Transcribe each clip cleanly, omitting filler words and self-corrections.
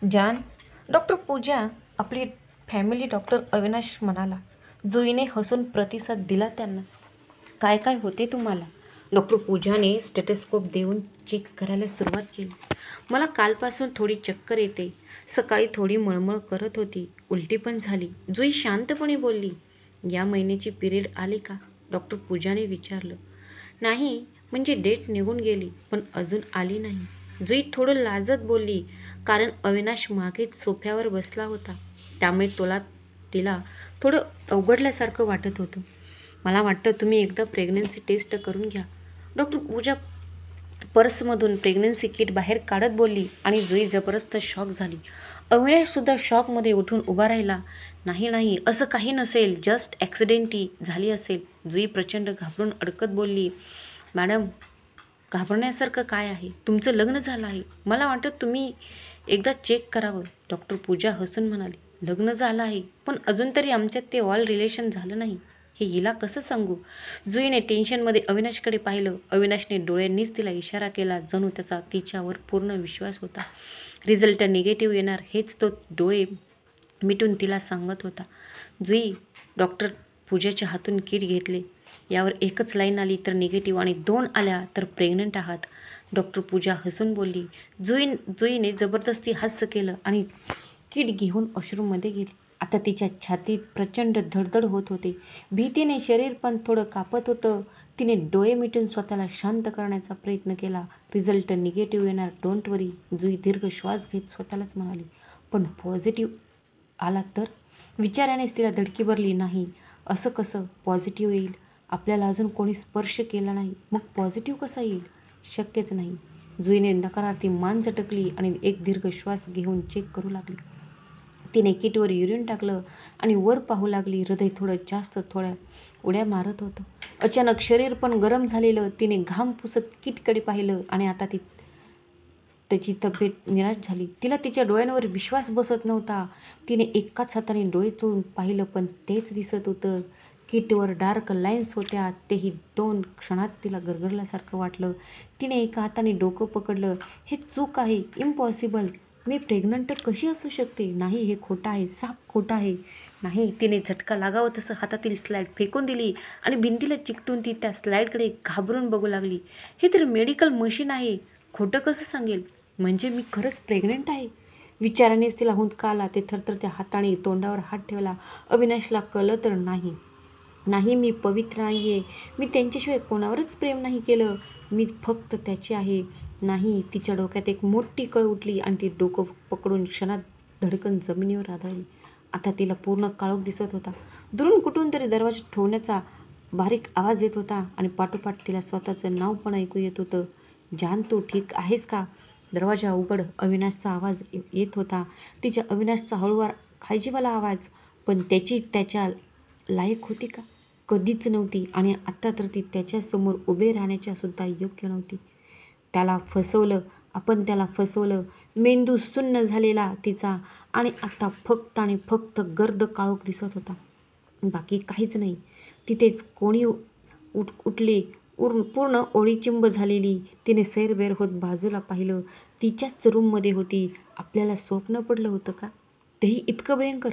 जान, doctor पूजा आपली family doctor Avinash म्हणाला. जुईने हसून प्रतिसाद दिला त्यांना. काय काय होते तुम्हाला? डॉक्टर पूजाने स्टेथोस्कोप देऊन चेक करायला सुरुवात केली. मला कालपासून थोडी चक्कर येते. सकाळी थोडी मळमळ करत होती. उलटी पण झाली. जुई शांतपणे बोलली. या महिन्याची पिरियड आली का? डॉक्टर पूजाने विचारलं. नाही, म्हणजे डेट निघून गेली पण अजून आली नाही. जुई थोडं लाजत बोलली, कारण अविनाश मागेच सोफ्यावर बसला होता. त्यामुळे तिला थोडं अवघडल्यासारखं वाटत होतं. मला वाटतं तुम्ही एकदा प्रेग्नन्सी टेस्ट करून घ्या. डॉक्टर पूजा पर्समधून प्रेग्नन्सी किट बाहेर काढत बोलली आणि जुई जबरदस्त शॉक झाली. अविनाशसुद्धा शॉकमध्ये उठून उभा राहिला. नाही नाही, असं काही नसेल, जस्ट ॲक्सिडेंटी झाली असेल. जुई प्रचंड घाबरून अडकत बोलली. मॅडम, घाबरण्यासारखं काय आहे? तुमचं लग्न झालं आहे. मला वाटतं तुम्ही एकदा चेक करावं. डॉक्टर पूजा हसून म्हणाली. लग्न झालं आहे, पण अजून तरी आमच्यात ते ऑल रिलेशन झालं नाही. हे हिला कसं सांगू? जुईने टेन्शनमध्ये अविनाशकडे पाहिलं. अविनाशने डोळ्यांनीच तिला इशारा केला, जणू त्याचा तिच्यावर पूर्ण विश्वास होता. रिझल्ट निगेटिव्ह येणार हेच तो डोळे मिटून तिला सांगत होता. जुई, डॉक्टर पूजाच्या हातून किट घेतले. यावर एकच लाईन आली तर निगेटिव्ह आणि 2 आल्या तर प्रेग्नंट आहात. डॉक्टर पूजा हसून बोलली. जुईने जबरदस्ती हास्य केलं आणि किट घेऊन वॉशरूममध्ये गेली. आता तिच्या छातीत प्रचंड धडधड होत होते. भीतीने शरीर पण थोडं कापत होतं. तिने डोळे मिटून स्वतःला शांत करण्याचा प्रयत्न केला. रिझल्ट निगेटिव्ह येणार, डोंट वरी. जुई दीर्घ श्वास घेत स्वतःलाच म्हणाली. पण पॉझिटिव्ह आला तर? विचारानेच तिला धडकी भरली. नाही, असं कसं पॉझिटिव्ह येईल? आपल्याला अजून कोणी स्पर्श केला नाही, मग पॉझिटिव्ह कसा येईल? शक्यच नाही. जुईने नकारार्थी मान झटकली आणि एक दीर्घ श्वास घेऊन चेक करू लागली. तिने किटवर युरिन टाकलं आणि वर पाहू लागली. हृदय थोडं जास्त थोड्या उड्या मारत होतं. अचानक शरीर पण गरम झालेलं. तिने घाम पुसत किटकडे पाहिलं आणि आता त्याची तब्येत निराश झाली. तिला तिच्या डोळ्यांवर विश्वास बसत नव्हता. तिने एकाच हाताने डोळे चोळून पाहिलं, पण तेच दिसत होतं. किटवर डार्क लाईन्स होत्या. तेही 2 क्षणात तिला गरगरल्यासारखं वाटलं. तिने एका हाताने डोकं पकडलं. हे चूक आहे, इम्पॉसिबल. मी प्रेग्नंट कशी असू शकते? नाही, हे खोटं आहे, साफ खोटं आहे. नाही, तिने झटका लागावं तसं हातातील स्लाईड फेकून दिली आणि भिंतीला चिकटून ती त्या स्लाईडकडे घाबरून बघू लागली. हे तर मेडिकल मशीन आहे. खोटं कसं सांगेल? म्हणजे मी खरंच प्रेग्नंट आहे? विचारानेच तिला हुंदका आला. ते थरथरत्या हाताने तोंडावर हात ठेवला. अविनाशला कळलं तर नाही. नाही, मी पवित्र नाही आहे. मी त्यांच्याशिवाय कोणावरच प्रेम नाही केलं. मी फक्त त्याची आहे. नाही. तिच्या डोक्यात एक मोठी कळ उठली आणि ती डोकं पकडून क्षणात धडकन जमिनीवर आदळली. आता तिला पूर्ण काळोख दिसत होता. दुरून कुठून तरी दरवाजा ठोवण्याचा बारीक आवाज येत होता आणि पाठोपाठ तिला स्वतःचं नाव पण ऐकू येत होतं. जान, तू ठीक आहेस का? दरवाजा उघड. अविनाशचा आवाज येत होता. तिच्या अविनाशचा हळूवार काळजीवाला आवाज. पण त्याची त्याच्या लायक होती का? कधीच नव्हती. आणि आत्ता तर ती त्याच्यासमोर उभे राहण्याच्या सुद्धा योग्य नव्हती. त्याला फसवलं. आपण त्याला फसवलं. मेंदू सुन्न झालेला तिचा आणि आता फक्त आणि फक्त गर्द काळोख दिसत होता. बाकी काहीच नाही. तिथेच कोणी उठली. पूर्ण ओळीचिंब झालेली. तिने सैरभैर होत बाजूला पाहिलं. तिच्याच रूममध्ये होती. आपल्याला स्वप्न पडलं होतं का? तेही इतकं भयंकर?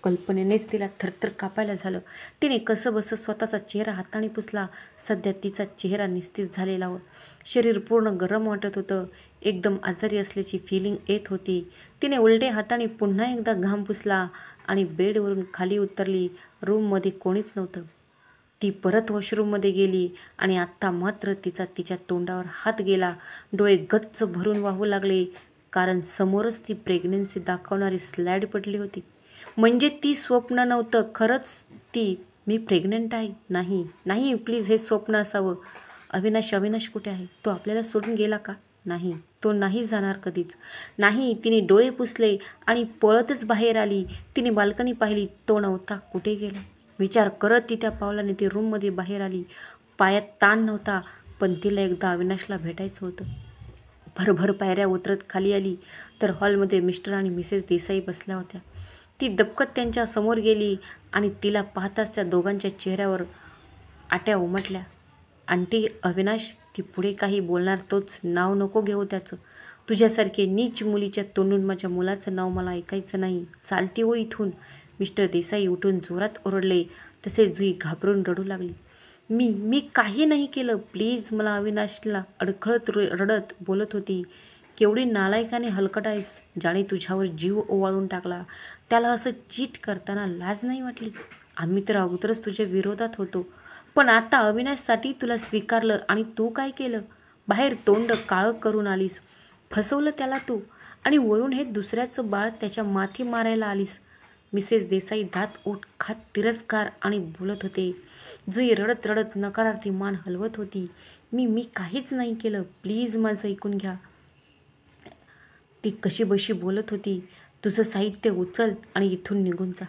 कल्पनेनेच तिला थरथर कापायला झालं. तिने कसंबसं स्वतःचा चेहरा हाताने पुसला. सध्या तिचा चेहरा निस्तेज झालेला होता. शरीर पूर्ण गरम वाटत होतं. एकदम आजारी असल्याची फिलिंग येत होती. तिने उलट्या हाताने पुन्हा एकदा घाम पुसला आणि बेडवरून खाली उतरली. रूममध्ये कोणीच नव्हतं. ती परत वॉशरूममध्ये गेली आणि आत्ता मात्र तिच्या तोंडावर हात गेला. डोळे गच्च भरून वाहू लागले, कारण समोरच ती प्रेग्नन्सी दाखवणारी स्लाईड पडली होती. म्हणजे ती स्वप्न नव्हतं, खरंच ती. मी प्रेग्नंट आहे. नाही नाही, प्लीज, हे स्वप्न असावं. अविनाश कुठे आहे? तो आपल्याला सोडून गेला का? नाही, तो नाही जाणार कधीच. नाही. तिने डोळे पुसले आणि पळतच बाहेर आली. तिने बाल्कनी पाहिली. तो नव्हता. कुठे गेला? विचार करत ती त्या पावलाने ती रूममध्ये बाहेर आली. पायात ताण नव्हता, पण तिला एकदा अविनाशला भेटायचं होतं. भरभर पायऱ्या उतरत खाली आली तर हॉलमध्ये मिस्टर आणि मिसेस देसाई बसल्या होत्या. ती दबकत त्यांच्या समोर गेली आणि तिला पाहताच त्या दोघांच्या चेहऱ्यावर आट्या उमटल्या. आंटी, अविनाश. ती पुढे काही बोलणार तोच नाव नको घेऊ त्याचं. तुझ्यासारखे नीच मुलीच्या तोंडून माझ्या मुलाचं नाव मला ऐकायचं नाही. चालती हो इथून. मिस्टर देसाई उठून जोरात ओरडले. तसे जुई घाबरून रडू लागली. मी काही नाही केलं, प्लीज मला. अविनाशला अडखळत रडत बोलत होती. केवढी नालायकाने हलकट आहेस, ज्याने तुझ्यावर जीव ओवाळून टाकला. त्याला असं चीट करताना लाज नाही वाटली? आम्ही तर अगोदरच तुझ्या विरोधात होतो, पण आता अविनाशसाठी तुला स्वीकारलं आणि तू काय केलं? बाहेर तोंड काळं करून आलीस. फसवलं त्याला तू, आणि वरून हे दुसऱ्याचं बाळ त्याच्या माथी मारायला आलीस. मिसेस देसाई दात ओठ खात तिरस्कार आणि बोलत होते. जुई रडत रडत नकारार्थी मान हलवत होती. मी काहीच नाही केलं, प्लीज माझं ऐकून घ्या. ती कशीबशी बोलत होती. तुझं साहित्य उचल आणि इथून निघून जा.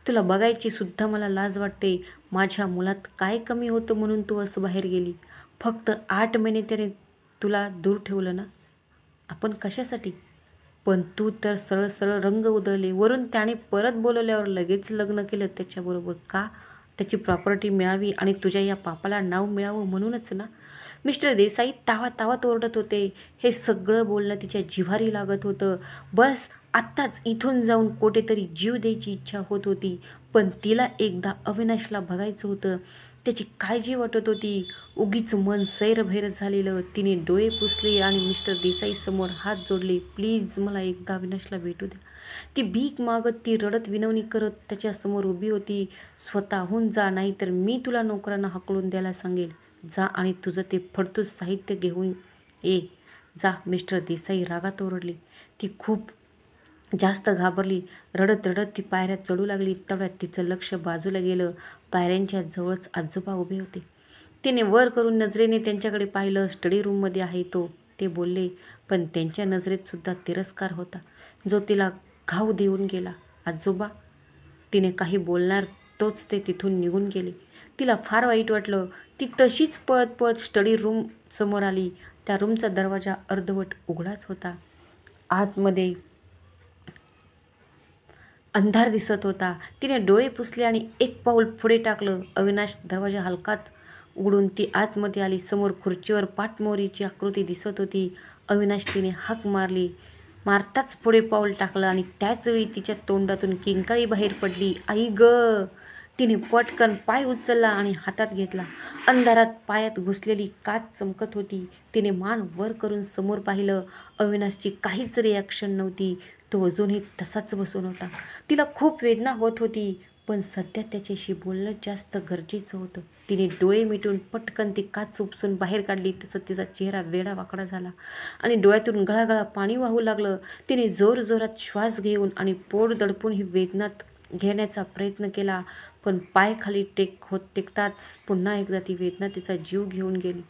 तुला बघायची सुद्धा मला लाज वाटते. माझ्या मुलात काय कमी होतं म्हणून तू असं बाहेर गेली? फक्त 8 महिने त्याने तुला दूर ठेवलं ना? आपण कशासाठी? पण तू तर सरळ सरळ रंग उधळले. वरून त्याने परत बोलवल्यावर लगेच लग्न केलं त्याच्याबरोबर. का? त्याची प्रॉपर्टी मिळावी आणि तुझ्या या पापाला नाव मिळावं म्हणूनच ना? मिस्टर देसाई तावात ओरडत होते. हे सगळं बोलणं तिच्या जिव्हारी लागत होतं. बस आत्ताच इथून जाऊन कुठेतरी जीव द्यायची इच्छा होत होती. पण तिला एकदा अविनाशला बघायचं होतं. त्याची काळजी वाटत होती. उगीच मन सैरभैर झालेलं. तिने डोळे पुसले आणि मिस्टर देसाई समोर हात जोडले. प्लीज मला एकदा अविनाशला भेटू द्या. ती भीक मागत, ती रडत विनवणी करत त्याच्यासमोर उभी होती. स्वतःहून जा, नाही तर मी तुला नोकरांना हाकलून द्यायला सांगेल. जा आणि तुझं ते फडतूस साहित्य घेऊन ये. जा. मिस्टर देसाई रागात ओरडली. ती खूप जास्त घाबरली. रडत रडत ती पायऱ्या चढू लागली. तेवढ्यात तिचं लक्ष बाजूला गेलं. पायऱ्यांच्या जवळच आजोबा उभे होते. तिने वर करून नजरेने त्यांच्याकडे पाहिलं. स्टडी रूममध्ये आहे तो, ते बोलले. पण त्यांच्या नजरेत सुद्धा तिरस्कार होता, जो तिला घाव देऊन गेला. आजोबा. तिने काही बोलणार तोच ते तिथून निघून गेले. तिला फार वाईट वाटलं. ती तशीच पळत पळत स्टडी रूम समोर आली. त्या रूमचा दरवाजा अर्धवट उघडाच होता. आतमध्ये अंधार दिसत होता. तिने डोळे पुसले आणि एक पाऊल पुढे टाकलं. अविनाश. दरवाजा हलकाच उघडून ती आतमध्ये आली. समोर खुर्चीवर पाठमोरीची आकृती दिसत होती. अविनाश. तिने हाक मारली. मारताच पुढे पाऊल टाकलं आणि त्याचवेळी तिच्या तोंडातून किंकाळी बाहेर पडली. आई ग. तिने पटकन पाय उचलला आणि हातात घेतला. अंधारात पायात घुसलेली काच चमकत होती. तिने मान वर करून समोर पाहिलं. अविनाशची काहीच रिॲक्शन नव्हती. तो अजूनही तसाच बसून होता. तिला खूप वेदना होत होती, पण सध्या त्याच्याशी बोलणं जास्त गरजेचं होतं. तिने डोळे मिटून पटकन ती काच उपसून बाहेर काढली. तसं तिचा चेहरा वेडा वाकडा झाला आणि डोळ्यातून गळागळा पाणी वाहू लागलं. तिने जोरजोरात श्वास घेऊन आणि पोट दडपून ही वेदना घेण्याचा प्रयत्न केला, पण पाय खाली टेकताच पुन्हा एकदा ती वेदना तिचा जीव घेऊन गेली.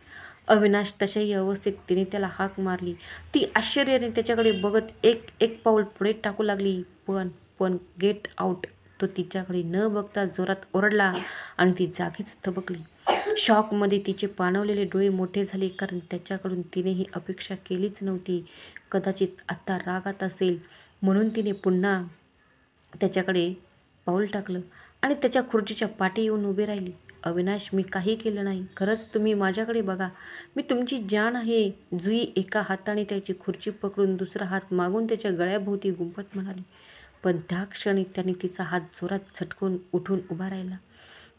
अविनाश. तशाही अवस्थेत तिने त्याला हाक मारली. ती आश्चर्याने त्याच्याकडे बघत एक पाऊल पुढे टाकू लागली. पण गेट आउट. तो तिच्याकडे न बघता जोरात ओरडला आणि ती जागीच थबकली. शॉकमध्ये तिचे पाणवलेले डोळे मोठे झाले, कारण त्याच्याकडून तिने ही अपेक्षा केलीच नव्हती. कदाचित आता रागात असेल म्हणून तिने पुन्हा त्याच्याकडे पाऊल टाकलं आणि त्याच्या खुर्चीच्या पाठी येऊन उभी राहिली. अविनाश. मी काही केलं नाही. खरंच तुम्ही माझ्याकडे बघा. मी तुमची जान आहे. जुई एका हाताने त्याची खुर्ची पकडून दुसरा हात मागून त्याच्या गळ्याभोवती गुंफत म्हणाली. पण त्या क्षणी त्याने तिचा हात जोरात झटकून उठून उभा राहिला.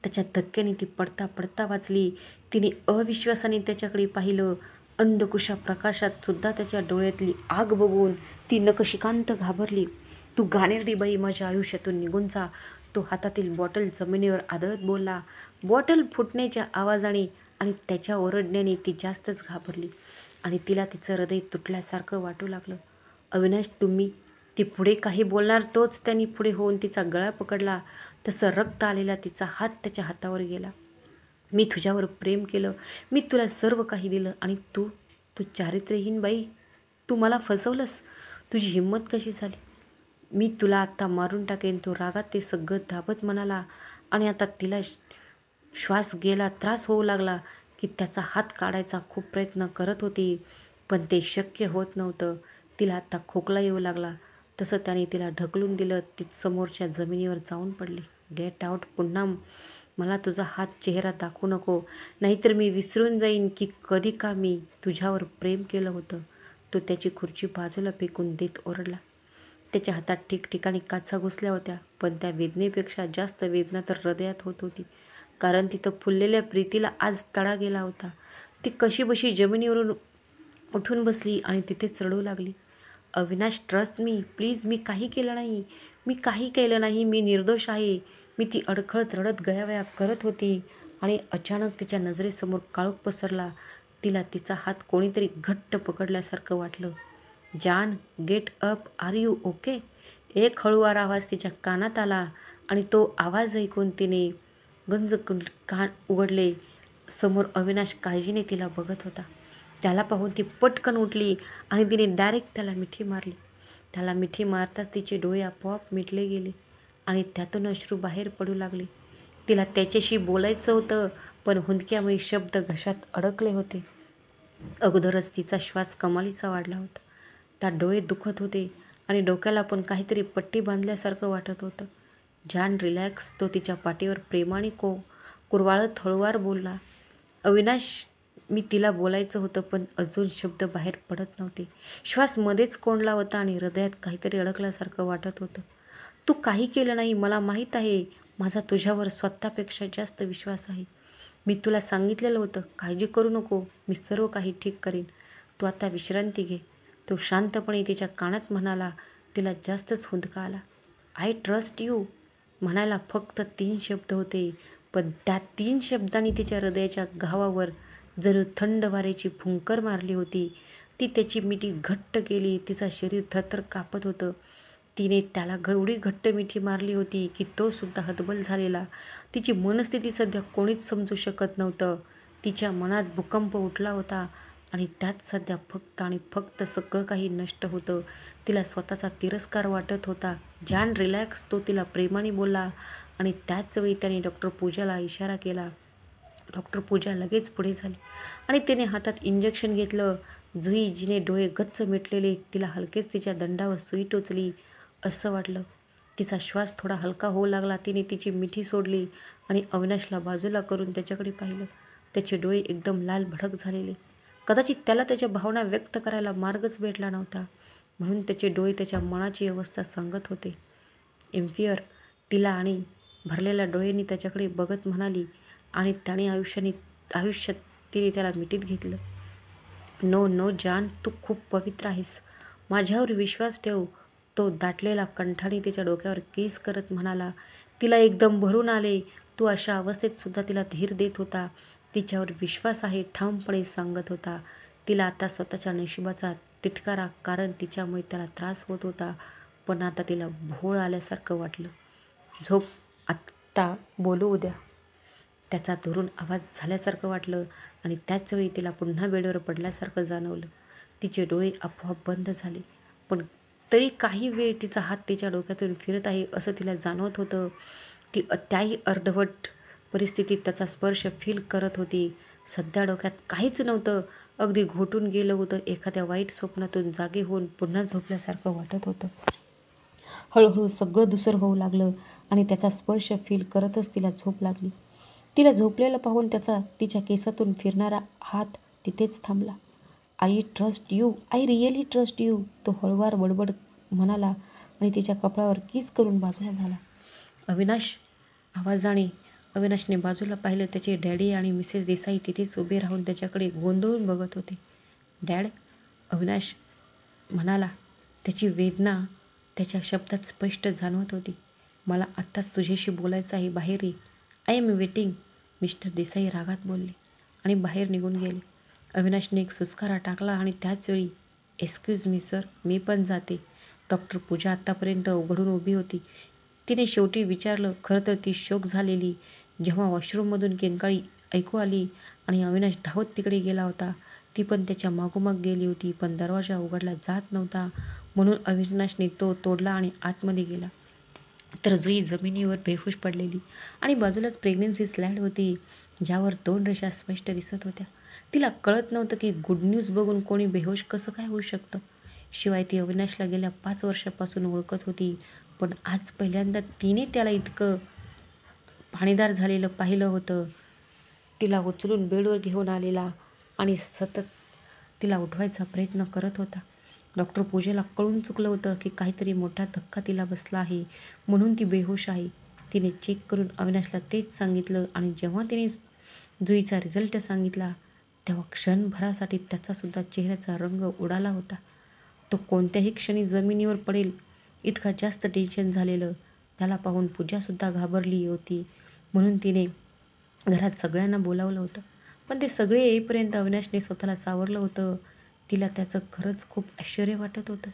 त्याच्या धक्क्याने ती पडता पडता वाचली. तिने अविश्वासाने त्याच्याकडे पाहिलं. अंधकुशा प्रकाशात सुद्धा त्याच्या डोळ्यातली आग बघून ती नकशिकांत घाबरली. तू घाणेरडी बाई, माझ्या आयुष्यातून निघून जा. तो हातातील बॉटल जमिनीवर आदळत बोलला. बॉटल फुटण्याच्या आवाजाने आणि त्याच्या ओरडण्याने ती जास्तच घाबरली आणि तिला तिचं हृदय तुटल्यासारखं वाटू लागलं. अविनाश. तुम्ही. ती पुढे काही बोलणार तोच त्यांनी पुढे होऊन तिचा गळा पकडला. तसं रक्त आलेला तिचा हात त्याच्या हातावर गेला. मी तुझ्यावर प्रेम केलं. मी तुला सर्व काही दिलं आणि तू चारित्र्यहीन बाई. तू मला फसवलंस. तुझी हिंमत कशी झाली? मी तुला आत्ता मारून टाकेन. तो रागात ते सगळं दाबत म्हणाला आणि आता तिला श्वास गेला त्रास होऊ लागला की त्याचा हात काढायचा खूप प्रयत्न करत होती, पण ते शक्य होत नव्हतं. तिला आता खोकला येऊ लागला. तसं त्याने तिला ढकलून दिलं. ती समोरच्या जमिनीवर जाऊन पडली. Get out. पुन्हा मला तुझा हात चेहरा दाखवू नको, नाहीतर मी विसरून जाईन की कधी का मी तुझ्यावर प्रेम केलं होतं. तो त्याची खुर्ची बाजूला फेकून देत ओरडला. त्याच्या हातात ठिकठिकाणी काचा घुसल्या होत्या, पण त्या वेदनेपेक्षा जास्त वेदना तर हृदयात होत होती. कारण तिथं फुललेल्या प्रीतीला आज तडा गेला होता. ती कशीबशी जमिनीवरून उठून बसली आणि तिथेच रडू लागली. Avinash, trust me, please. मी काही केलं नाही. मी निर्दोष आहे. मी ती अडखळत रडत गयावया करत होती आणि अचानक तिच्या नजरेसमोर काळोख पसरला. तिला तिचा हात कोणीतरी घट्ट पकडल्यासारखं वाटलं. जान, get up. Are you okay? एक हळूवार आवाज तिच्या कानात आला आणि तो आवाज ऐकून तिने गंज कान उघडले. समोर अविनाश काळजीने तिला बघत होता. त्याला पाहून ती पटकन उठली आणि तिने डायरेक्ट त्याला मिठी मारली. त्याला मिठी मारताच तिचे डोळे आपोआप मिटले गेले आणि त्यातून अश्रू बाहेर पडू लागले. तिला त्याच्याशी बोलायचं होतं, पण हुंदक्यामुळे शब्द घशात अडकले होते. अगोदरच तिचा श्वास कमालीचा वाढला होता. त्यात डोळे दुखत होते आणि डोक्याला पण काहीतरी पट्टी बांधल्यासारखं वाटत होतं. जान, रिलॅक्स. तो तिच्या पाठीवर प्रेमाने कुरवाळत हळूवार बोलला. अविनाश, मी तिला बोलायचं होतं, पण अजून शब्द बाहेर पडत नव्हते. श्वास मध्येच कोंडला होता आणि हृदयात काहीतरी अडकल्यासारखं वाटत होतं. तू काही केलं नाही, मला माहीत आहे. माझा तुझ्यावर स्वतःपेक्षा जास्त विश्वास आहे. मी तुला सांगितलेलं होतं, काळजी करू नको, मी सर्व काही ठीक करीन. तू आता विश्रांती घे. तो शांतपणे तिच्या कानात म्हणाला. तिला जास्तच हुंदका आला. आय ट्रस्ट यू म्हणायला फक्त 3 शब्द होते, पण त्या 3 शब्दांनी तिच्या हृदयाच्या घावावर जणू थंड वाऱ्याची फुंकर मारली होती. ती त्याची मिठी घट्ट केली. तिचं शरीर थरथर कापत होतं. तिने त्याला एवढी घट्ट मिठी मारली होती की तो सुद्धा हतबल झालेला. तिची मनस्थिती सध्या कोणीच समजू शकत नव्हतं. तिच्या मनात भूकंप उठला होता आणि त्यात सध्या फक्त आणि फक्त सगळं काही नष्ट होतं. तिला स्वतःचा तिरस्कार वाटत होता. जान, रिलॅक्स. तो तिला प्रेमाने बोलला आणि त्याच वेळी त्याने डॉक्टर पूजाला इशारा केला. डॉक्टर पूजा लगेच पुढे झाली आणि तिने हातात इंजेक्शन घेतलं. जुई, जिने डोळे गच्च मिटलेले, तिला हलकेच तिच्या दंडावर सुई टोचली असं वाटलं. तिचा श्वास थोडा हलका होऊ लागला. तिने तिची मिठी सोडली आणि अविनाशला बाजूला करून त्याच्याकडे पाहिलं. त्याचे डोळे एकदम लाल भडक झालेले. कदाचित त्याला त्याच्या भावना व्यक्त करायला मार्गच भेटला नव्हता, म्हणून त्याचे डोळे त्याच्या मनाची अवस्था सांगत होते. एम्पियर तिला आणि भरलेल्या डोळ्यांनी त्याच्याकडे बघत म्हणाली आणि त्याने आयुष्यात तिने त्याला मिठीत घेतलं. नो जान, तू खूप पवित्र आहेस. माझ्यावर विश्वास ठेव. तो दाटलेला कंठाने तिच्या डोक्यावर केस करत म्हणाला. तिला एकदम भरून आले. तू अशा अवस्थेत सुद्धा तिला धीर देत होता. तिच्यावर विश्वास आहे ठामपणे सांगत होता. तिला आता स्वतःच्या नशिबाचा तिटकारा, कारण तिच्यामुळे त्याला त्रास होत होता. पण आता तिला भोळ आल्यासारखं वाटलं. झोप आत्ता, बोलू उद्या. त्याचा दुरून आवाज झाल्यासारखं वाटलं आणि त्याचवेळी तिला पुन्हा बेडवर पडल्यासारखं जाणवलं. तिचे डोळे आपोआप बंद झाले, पण तरी काही वेळ तिचा हात तिच्या डोक्यातून फिरत आहे असं तिला जाणवत होतं. ती त्याही अर्धवट परिस्थितीत त्याचा स्पर्श फील करत होती. सध्या डोक्यात काहीच नव्हतं. अगदी घोटून गेलं होतं. एखाद्या वाईट स्वप्नातून जागे होऊन पुन्हा झोपल्यासारखं वाटत होतं. हळूहळू सगळं धूसर होऊ लागलं आणि त्याचा स्पर्श फील करतच तिला झोप लागली. तिला झोपलेलं पाहून त्याचा तिच्या केसातून फिरणारा हात तिथेच थांबला. I trust you, I really trust you, तो हळूवार बडबड म्हणाला आणि तिच्या कपाळावर किस करून बाजूला झाला. अविनाश, आवाजाने अविनाशने बाजूला पाहिलं. त्याचे डॅडी आणि मिसेस देसाई तिथेच उभे राहून त्याच्याकडे गोंधळून बघत होते. डॅड, अविनाश म्हणाला. त्याची वेदना त्याच्या शब्दात स्पष्ट जाणवत होती. मला आत्ताच तुझ्याशी बोलायचं आहे, बाहेर ये. I am waiting, mister Desai रागात बोलले आणि बाहेर निघून गेले. अविनाशने एक सुस्कारा टाकला आणि त्याचवेळी, एक्सक्यूज मी सर, मी पण जाते. डॉक्टर पूजा आत्तापर्यंत उघडून उभी होती. तिने शेवटी विचारलं. खरं तर ती शॉक झालेली जेव्हा वॉशरूममधून किंकाळी ऐकू आली आणि अविनाश धावत तिकडे गेला होता. ती पण त्याच्या मागोमाग गेली होती, पण दरवाजा उघडला जात नव्हता, म्हणून अविनाशने तो तोडला आणि आतमध्ये गेला. तर जुई जमिनीवर बेहोश पडलेली आणि बाजूलाच प्रेग्नन्सी स्लाईड होती, ज्यावर 2 रेषा स्पष्ट दिसत होत्या. तिला कळत नव्हतं की गुड न्यूज बघून कोणी बेहोश कसं काय होऊ शकतं. शिवाय ती अविनाशला गेल्या 5 वर्षापासून ओळखत होती, पण आज पहिल्यांदा तिने त्याला इतकं पाणीदार झालेलं पाहिलं होतं. तिला उचलून बेडवर घेऊन आलेला आणि सतत तिला उठवायचा प्रयत्न करत होता. डॉक्टर पूजेला कळून चुकलं होतं की काहीतरी मोठा धक्का तिला बसला आहे, म्हणून ती बेहोश आहे. तिने चेक करून अविनाशला तेच सांगितलं आणि जेव्हा तिने जुईचा रिझल्ट सांगितला तेव्हा क्षणभरासाठी त्याचासुद्धा चेहऱ्याचा रंग उडाला होता. तो कोणत्याही क्षणी जमिनीवर पडेल इतका जास्त टेन्शन झालेलं त्याला पाहून पूजासुद्धा घाबरली होती. म्हणून तिने घरात सगळ्यांना बोलावलं होतं. पण ते सगळे येईपर्यंत अविनाशने स्वतःला सावरलं होतं. तिला त्याचं खरंच खूप आश्चर्य वाटत होतं.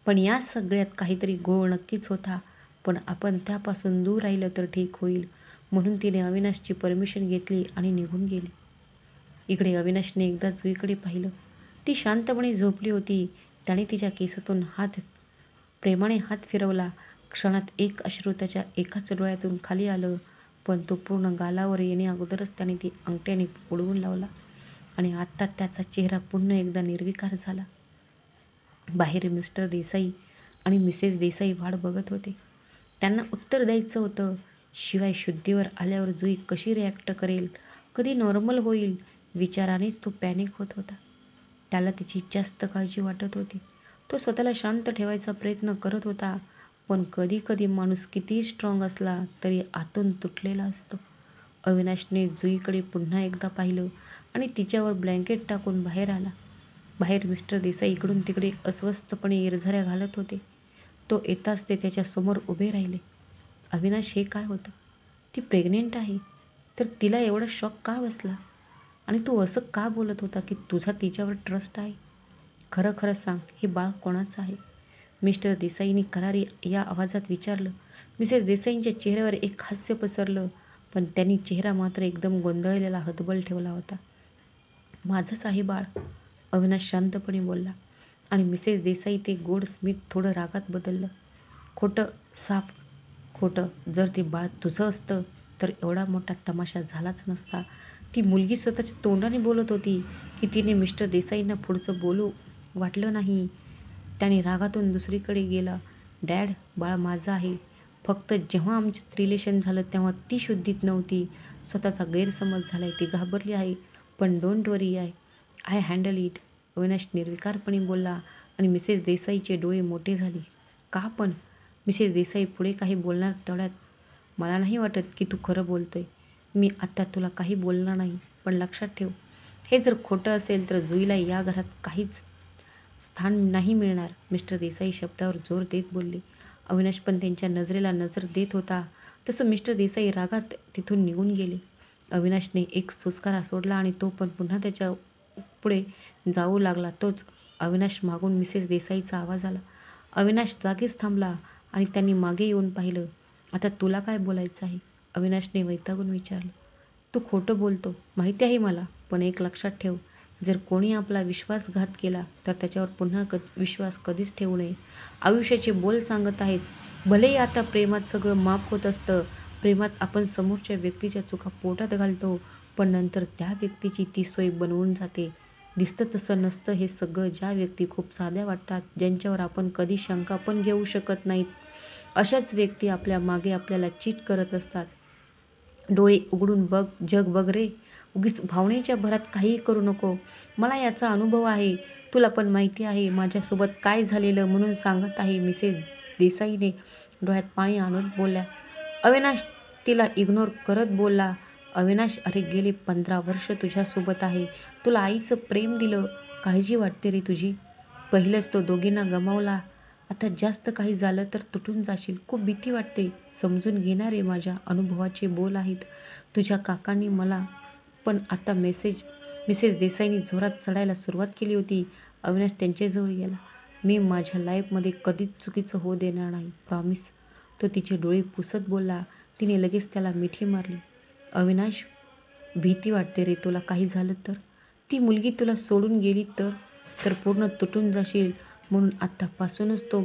पण या सगळ्यात काहीतरी गोळ नक्कीच होता. पण आपण त्यापासून दूर राहिलं तर ठीक होईल. म्हणून तिने अविनाशची परमिशन घेतली आणि निघून गेली. इकडे अविनाशने एकदा जुईकडे पाहिलं. ती शांतपणे झोपली होती. त्याने तिच्या केसातून प्रेमाने हात फिरवला. क्षणात एक अश्रू त्याच्या एकाच डोळ्यातून खाली आलं, पण तो पूर्ण गालावर येणे अगोदरच त्याने ती अंगठ्याने उडवून लावला आणि आत्ता त्याचा चेहरा पुन्हा एकदा निर्विकार झाला. बाहेर मिस्टर देसाई आणि मिसेस देसाई वाट बघत होते. त्यांना उत्तर द्यायचं होतं. शिवाय शुद्धीवर आल्यावर जुई कशी रिॲक्ट करेल, कधी नॉर्मल होईल, विचारानेच तो पॅनिक होत होता. त्याला तिची जास्त काळजी वाटत होती. तो स्वतःला शांत ठेवायचा प्रयत्न करत होता, पण कधी कधी माणूस कितीही स्ट्रॉंग असला तरी आतून तुटलेला असतो. अविनाशने जुईकडे पुन्हा एकदा पाहिलं आणि तिच्यावर ब्लँकेट टाकून बाहेर आला. बाहेर मिस्टर देसाई इकडून तिकडे अस्वस्थपणे इरझाऱ्या घालत होते. तो येताच ते त्याच्यासमोर उभे राहिले. अविनाश, हे काय होतं? ती प्रेग्नेंट आहे तर तिला एवढा शॉक का बसला? आणि तू असं का बोलत होता की तुझा तिच्यावर ट्रस्ट आहे? खरं खरं सांग, हे बाळ कोणाचं आहे? मिस्टर देसाईंनी करारी या आवाजात विचारलं. मिसेस देसाईंच्या चेहऱ्यावर एक हास्य पसरलं, पण त्यांनी चेहरा मात्र एकदम गोंधळलेला हतबल ठेवला होता. माझंच आहे बाळ, अविनाश शांतपणे बोलला. आणि मिसेस देसाई ते गोड स्मित थोडं रागात बदललं. खोटं, साफ खोटं. जर ते बाळ तुझं असतं तर एवढा मोठा तमाशा झालाच नसता. ती मुलगी स्वतःच्या तोंडाने बोलत होती की तिने मिस्टर देसाईंना पुढचं बोलू वाटलं नाही. त्याने रागातून दुसरीकडे गेला. डॅड, बाळ माझं आहे. फक्त जेव्हा आमच्यात रिलेशन झालं तेव्हा ती शुद्धीत नव्हती. स्वतःचा गैरसमज झाला आहे, ती घाबरली आहे. पण don't worry, I handle it, Avinash निर्विकारपणे बोलला. आणि मिसेस देसाईचे डोळे मोठे झाले. का पण? मिसेस देसाई पुढे काही बोलणार तेवढ्यात, मला नाही वाटत की तू खरं बोलतोय. मी आत्ता तुला काही बोलणार नाही, पण लक्षात ठेव, हे जर खोटं असेल तर जुईला या घरात काहीच स्थान नाही मिळणार. मिस्टर देसाई शब्दावर जोर देत बोलले. अविनाश पण त्यांच्या नजरेला नजर देत होता. तसं मिस्टर देसाई रागात तिथून निघून गेले. अविनाशने एक सुस्कारा सोडला आणि तो पण पुन्हा त्याच्या पुढे जाऊ लागला. तोच अविनाश मागून मिसेस देसाईचा आवाज आला. अविनाश जागीच थांबला आणि त्यांनी मागे येऊन पाहिलं. आता तुला काय बोलायचं आहे? अविनाशने वैतागून विचारलं. तू खोटं बोलतो माहिती आहे मला, पण एक लक्षात ठेव, जर कोणी आपला विश्वासघात केला तर त्याच्यावर पुन्हा विश्वास कधीच ठेवू नये. आयुष्याचे बोल सांगत आहेत. भलेही आता प्रेमात सगळं माफ होत असतं. प्रेमात आपण समोरच्या व्यक्तीच्या चुका पोटात घालतो, पण नंतर त्या व्यक्तीची ती सोय बनवून जाते. दिसतं तसं नसतं हे सगळं. ज्या व्यक्ती खूप साध्या वाटतात, ज्यांच्यावर आपण कधी शंका पण घेऊ शकत नाहीत, अशाच व्यक्ती आपल्या मागे आपल्याला चीट करत असतात. डोळे उघडून बघ, जग बघ रे. उगीच भावनेच्या भरात काहीही करू नको. मला याचा अनुभव आहे. तुला पण माहिती आहे माझ्यासोबत काय झालेलं, म्हणून सांगत आहे. मिसेस देसाईने डोळ्यात पाणी आणून बोलल्या. अविनाश तिला इग्नोर करत बोलला. अविनाश, अरे गेले 15 वर्ष तुझ्यासोबत आहे. तुला आईचं प्रेम दिलं, काळजी वाटते रे तुझी. पहिलंच तो दोघींना गमावला. आता जास्त काही झालं तर तुटून जाशील. खूप भीती वाटते. समजून घेणारे माझ्या अनुभवाचे बोल आहेत तुझ्या काकांनी मला. पण आता मिसेस देसाईंनी जोरात चढायला सुरुवात केली होती. अविनाश त्यांच्याजवळ गेला. मी माझ्या लाईफमध्ये कधीच चुकीचं होऊ देणार नाही, प्रॉमिस, तो तिचे डोळे पुसत बोलला. तिने लगेच त्याला मिठी मारली. अविनाश, भीती वाटते रे तुला काही झालं तर. ती मुलगी तुला सोडून गेली तर पूर्ण तुटून जाशील. म्हणून आत्तापासूनच तो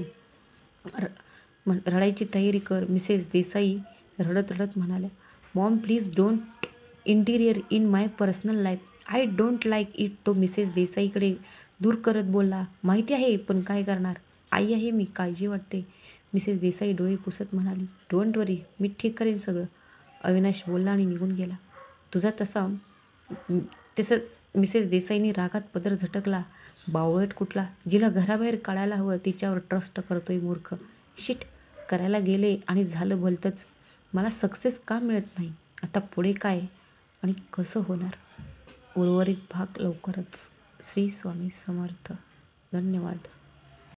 रडायची तयारी कर. मिसेस देसाई रडत रडत म्हणाल्या. Maugham please don't interior in my personal life, I don't like it, तो मिसेस देसाईकडे दूर करत बोलला. माहिती आहे, पण काय करणार, आई आहे मी, काळजी वाटते. मिसेस देसाई डोळे पुसत म्हणाली. डोंट वरी, मी ठीक करेन सगळं. अविनाश बोलला आणि निघून गेला. तसंच मिसेस देसाईंनी रागात पदर झटकला. बावळट कुठला, जिला घराबाहेर काढायला हवं तिच्यावर ट्रस्ट करतोय मूर्ख. शिट, करायला गेले आणि झालं भलतंच. मला सक्सेस का मिळत नाही? आता पुढे काय आणि कसं होणार? उर्वरित भाग लवकरच. श्री स्वामी समर्थ. धन्यवाद.